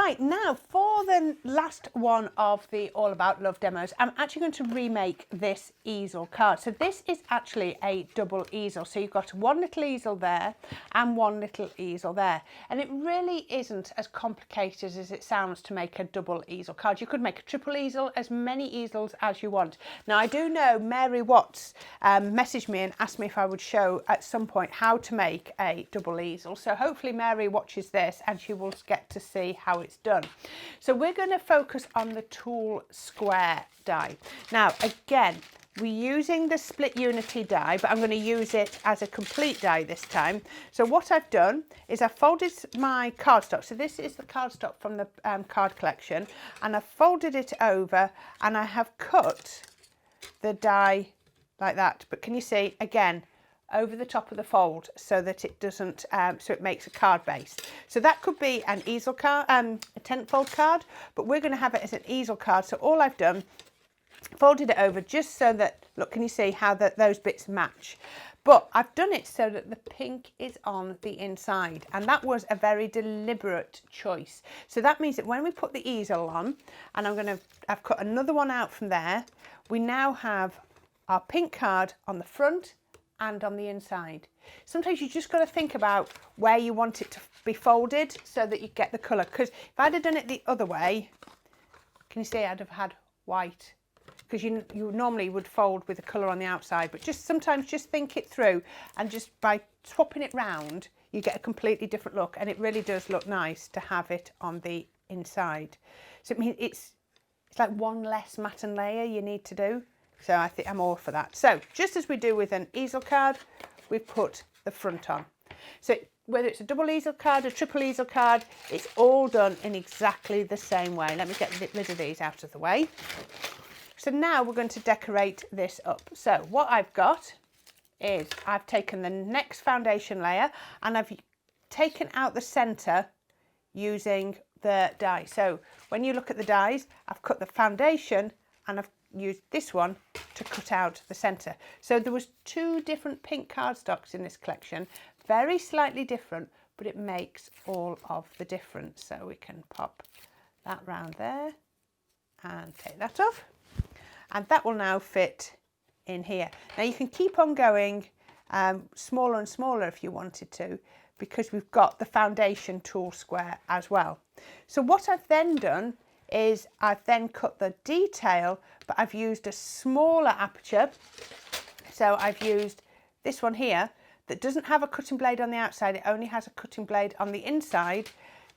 Right, now for the last one of the All About Love demos, I'm actually going to remake this easel card. So this is actually a double easel. So you've got one little easel there and one little easel there. And it really isn't as complicated as it sounds to make a double easel card. You could make a triple easel, as many easels as you want. Now I do know Mary Watts messaged me and asked me if I would show at some point how to make a double easel. So hopefully Mary watches this and she will get to see how it's done. So we're going to focus on the tool square die. Now again, we're using the split unity die, but I'm going to use it as a complete die this time. So what I've done is I've folded my cardstock. So this is the cardstock from the card collection, and I've folded it over and I have cut the die like that. But can you see again, over the top of the fold so that it doesn't, so it makes a card base. So that could be an easel card, a 10-fold card, but we're going to have it as an easel card. So all I've done, folded it over just so that, look, can you see how those bits match? But I've done it so that the pink is on the inside, and that was a very deliberate choice. So that means that when we put the easel on, and I've cut another one out from there, we now have our pink card on the front and on the inside. Sometimes you just got to think about where you want it to be folded so that you get the colour. Because if I'd have done it the other way, can you see I'd have had white? Because you normally would fold with the colour on the outside, but sometimes just think it through, and just by swapping it round, you get a completely different look, and it really does look nice to have it on the inside. So it means it's like one less matten layer you need to do. So I think I'm all for that. So just as we do with an easel card, we've put the front on. So whether it's a double easel card, a triple easel card, it's all done in exactly the same way. Let me get rid of these out of the way. So now we're going to decorate this up. So what I've got is I've taken the next foundation layer and I've taken out the centre using the die. So when you look at the dies, I've cut the foundation and I've used this one to cut out the centre. So there was two different pink cardstocks in this collection, very slightly different, but it makes all of the difference. So we can pop that round there and take that off, and that will now fit in here. Now you can keep on going smaller and smaller if you wanted to, because we've got the foundation tool square as well. So what I've then done is I've then cut the detail, but I've used a smaller aperture. So I've used this one here that doesn't have a cutting blade on the outside, it only has a cutting blade on the inside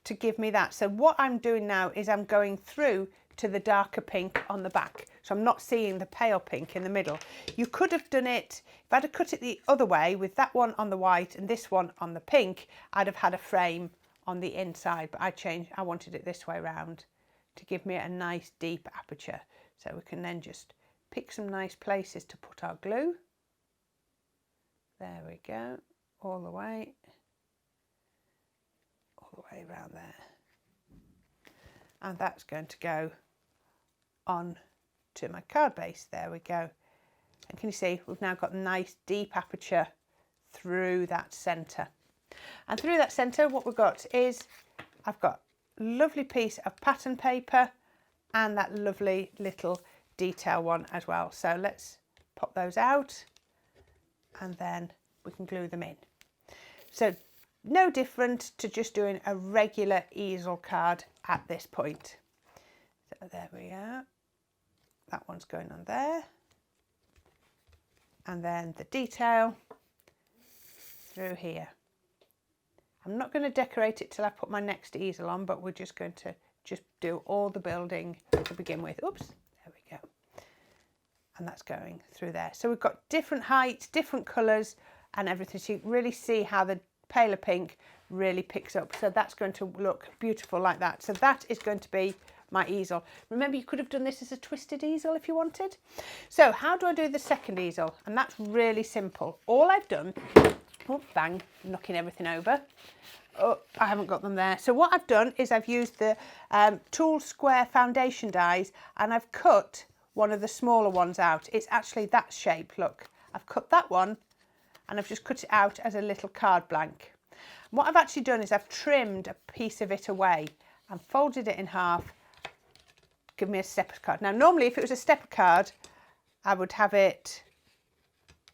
to give me that. So what I'm doing now is I'm going through to the darker pink on the back. So I'm not seeing the pale pink in the middle. You could have done it, if I'd have cut it the other way with that one on the white and this one on the pink, I'd have had a frame on the inside, but I wanted it this way round to give me a nice deep aperture. So we can then just pick some nice places to put our glue. There we go, all the way around there. And that's going to go on to my card base. There we go. And can you see we've now got a nice deep aperture through that centre. And through that centre what we've got is I've got lovely piece of pattern paper and that lovely little detail one as well. So let's pop those out and then we can glue them in. So no different to just doing a regular easel card at this point. So there we are. That one's going on there. And then the detail through here. I'm not going to decorate it till I put my next easel on, but we're just going to do all the building to begin with. Oops, there we go. And that's going through there. So we've got different heights, different colours and everything. So you can really see how the paler pink really picks up. So that's going to look beautiful like that. So that is going to be my easel. Remember, you could have done this as a twisted easel if you wanted. So how do I do the second easel? And that's really simple. All I've done, oh bang, knocking everything over. Oh, I haven't got them there. So what I've done is I've used the tool square foundation dies and I've cut one of the smaller ones out. It's actually that shape, look. I've cut that one and I've just cut it out as a little card blank. What I've actually done is I've trimmed a piece of it away and folded it in half, give me a stepper card. Now normally if it was a stepper card, I would have it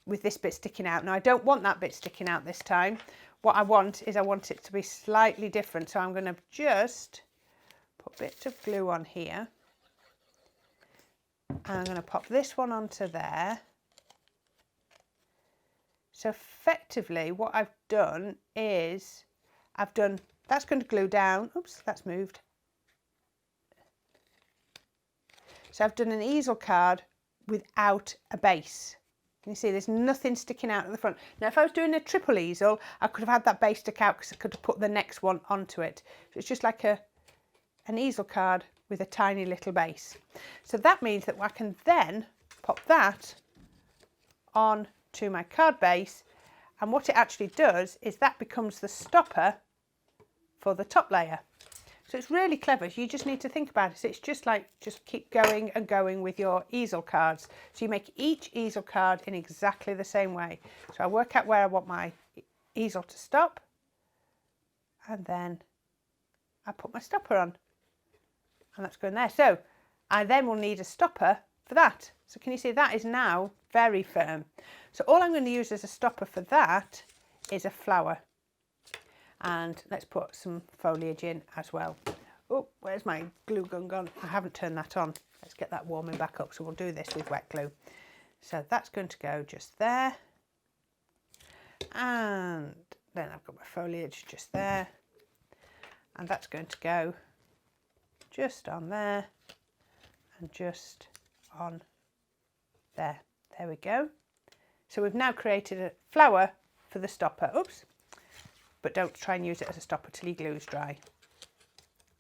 with this bit sticking out. Now I don't want that bit sticking out this time. What I want is I want it to be slightly different. So I'm going to just put bits of glue on here. And I'm going to pop this one onto there. So effectively what I've done is that's going to glue down. Oops, that's moved. So I've done an easel card without a base. You see there's nothing sticking out at the front. Now if I was doing a triple easel, I could have had that base stick out because I could have put the next one onto it. So it's just like an easel card with a tiny little base. So that means that I can then pop that on to my card base, and what it actually does is that becomes the stopper for the top layer. So it's really clever. You just need to think about it. So it's just like, just keep going and going with your easel cards. So you make each easel card in exactly the same way. So I work out where I want my easel to stop, and then I put my stopper on, and that's going there. So I then will need a stopper for that. So can you see that is now very firm. So all I'm going to use as a stopper for that is a flower. And let's put some foliage in as well. Oh, where's my glue gun gone? I haven't turned that on. Let's get that warming back up. So we'll do this with wet glue. So that's going to go just there. And then I've got my foliage just there. And that's going to go just on there and just on there. There we go. So we've now created a flower for the stopper. Oops. But don't try and use it as a stopper till your glue is dry.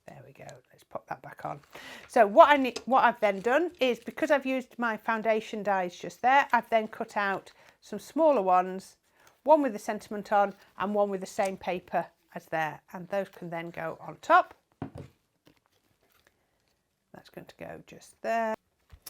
There we go. Let's pop that back on. So what I've then done is, because I've used my foundation dies just there, I've then cut out some smaller ones, one with the sentiment on and one with the same paper as there, and those can then go on top. That's going to go just there.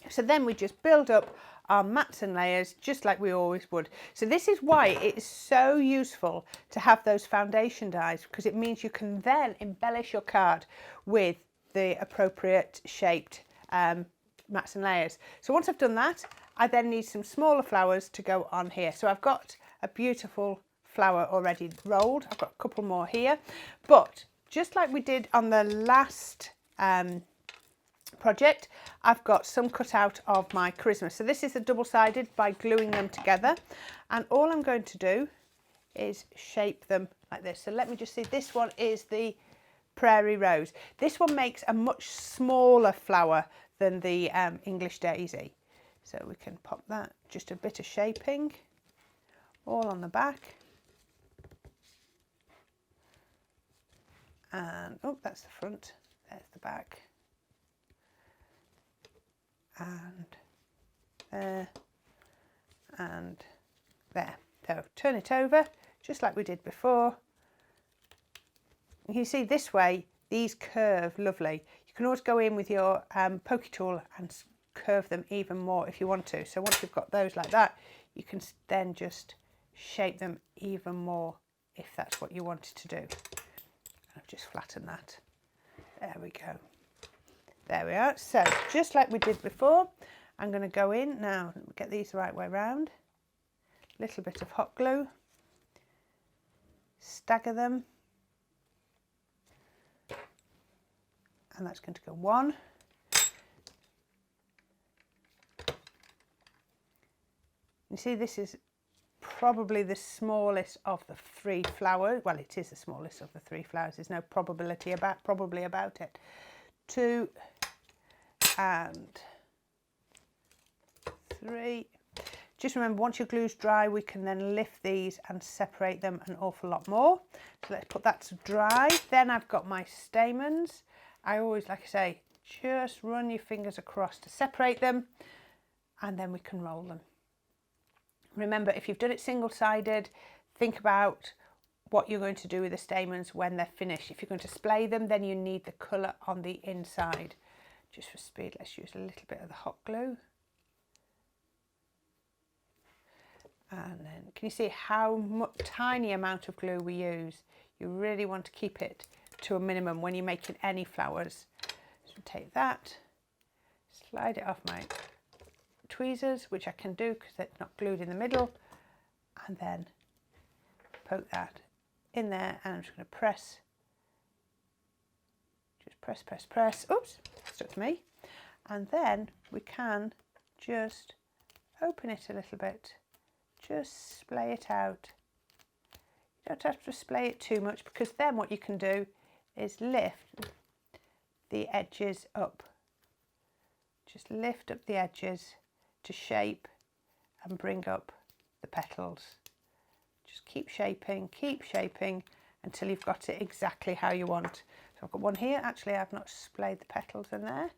So then we just build up our mats and layers just like we always would. So this is why it is so useful to have those foundation dies, because it means you can then embellish your card with the appropriate shaped mats and layers. So once I've done that, I then need some smaller flowers to go on here. So I've got a beautiful flower already rolled. I've got a couple more here, but just like we did on the last project, I've got some cut out of my charisma. So this is a double-sided by gluing them together, and all I'm going to do is shape them like this. So let me just see, this one is the prairie rose. This one makes a much smaller flower than the English daisy. So we can pop that, just a bit of shaping all on the back. And oh, that's the front, there's the back. And there and there. So turn it over just like we did before. You see this way these curve lovely. You can always go in with your pokey tool and curve them even more if you want to. So once you've got those like that, you can then just shape them even more if that's what you wanted to do. I've just flattened that. There we go. There we are. So just like we did before, I'm going to go in now, get these the right way around. A little bit of hot glue, stagger them, and that's going to go one. You see, this is probably the smallest of the three flowers. Well, it is the smallest of the three flowers. There's no probability probably about it. 2 and 3. Just remember, once your glue's dry, we can then lift these and separate them an awful lot more. So let's put that to dry. Then I've got my stamens. I always, like I say, just run your fingers across to separate them, and then we can roll them. Remember, if you've done it single-sided, think about what you're going to do with the stamens when they're finished. If you're going to splay them, then you need the colour on the inside. Just for speed, let's use a little bit of the hot glue. And then, can you see how tiny amount of glue we use? You really want to keep it to a minimum when you're making any flowers. So take that, slide it off my tweezers, which I can do because they're not glued in the middle, and then poke that in there, and I'm just going to press, just press, press, press. Oops, stuck to me. And then we can just open it a little bit, just splay it out. You don't have to splay it too much, because then what you can do is lift the edges up. Just lift up the edges to shape and bring up the petals. Just keep shaping until you've got it exactly how you want. So I've got one here. Actually, I've not splayed the petals in there.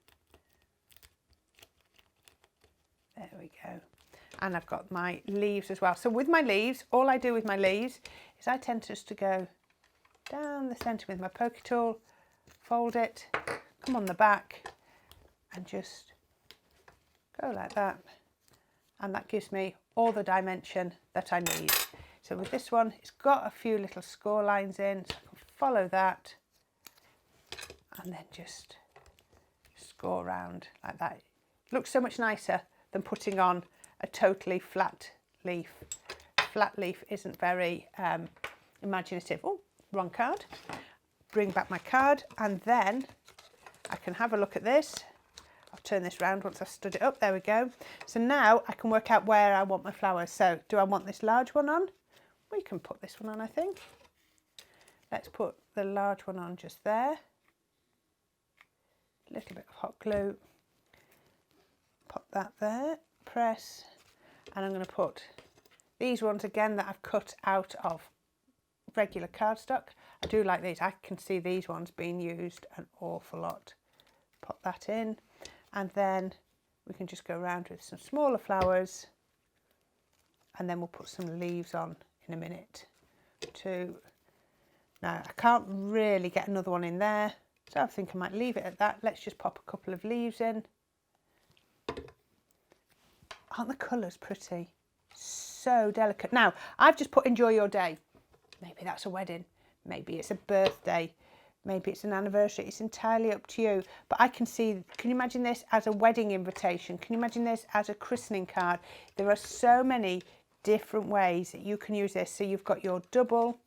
There we go. And I've got my leaves as well. So with my leaves, all I do with my leaves is I tend just to go down the centre with my poker tool, fold it, come on the back, and just go like that. And that gives me all the dimension that I need. So with this one, it's got a few little score lines in, so I can follow that and then just score around like that. It looks so much nicer than putting on a totally flat leaf. Flat leaf isn't very imaginative. Oh, wrong card. Bring back my card, and then I can have a look at this. I'll turn this round once I've stood it up. There we go. So now I can work out where I want my flowers. So do I want this large one on? We can put this one on, I think. Let's put the large one on just there. A little bit of hot glue. Pop that there, press, and I'm going to put these ones again that I've cut out of regular cardstock. I do like these. I can see these ones being used an awful lot. Pop that in, and then we can just go around with some smaller flowers, and then we'll put some leaves on in a minute too. Now I can't really get another one in there, so I think I might leave it at that. Let's just pop a couple of leaves in. Aren't the colours pretty? So delicate. Now I've just put enjoy your day. Maybe that's a wedding, maybe it's a birthday, maybe it's an anniversary. It's entirely up to you. But I can see, can you imagine this as a wedding invitation? Can you imagine this as a christening card? There are so many different ways that you can use this. So you've got your double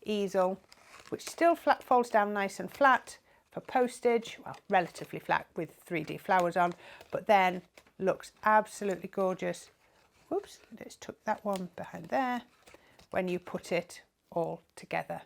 easel, which still flat folds down nice and flat for postage, well, relatively flat with 3D flowers on, but then looks absolutely gorgeous. Whoops, let's tuck that one behind there when you put it all together.